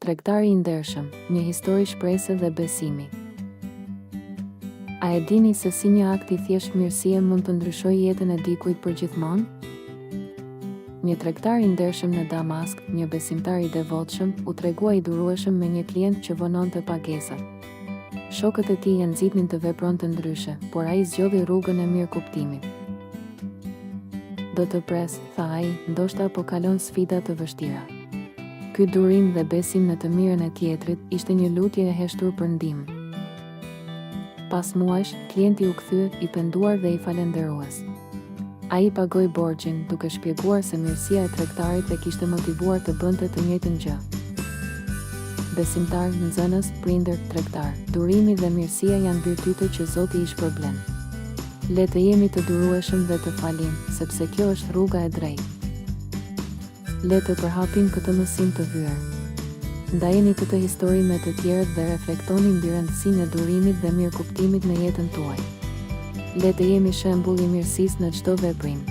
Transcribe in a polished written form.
Tregtari i ndershëm, një histori shprese dhe besimi. A e dini se si një akt i thjesht mirësie mund të ndryshojë jetën e dikujt përgjithmonë? Një tregtar i ndershëm në Damask, një besimtar i devotshëm, u tregua i durueshëm me një klient që vononte pagesa. Shokët e tij e nxitnin të vepronte ndryshe, por ai zgjodhi rrugën e mirëkuptimit. Do të pres, tha ai, ndoshta po kalon sfida të vështira. Ky durim dhe besim në të mirën e tjetrit ishte një lutje e heshtur për ndihmë. Pas muajsh, klienti u kthye i penduar dhe i falendërues. Ai pagoi borxhin, duke shpjeguar se mirësia e tregtarit e kishte motivuar të bënte të njëjtën gjë. Besimtar, nxënës, prindër, tregtar, durimi dhe mirësia janë virtyte që Zoti i shpërblen. Le të jemi të durueshëm dhe të falim, sepse kjo është rruga e drejtë. Le të përhapim këtë mësim të vyer. Ndajeni këtë histori me të tjerët dhe reflektoni mbi rëndësinë e durimit dhe mirëkuptimit në jetën tuaj. Le të jemi shembull i mirësisë në çdo veprim.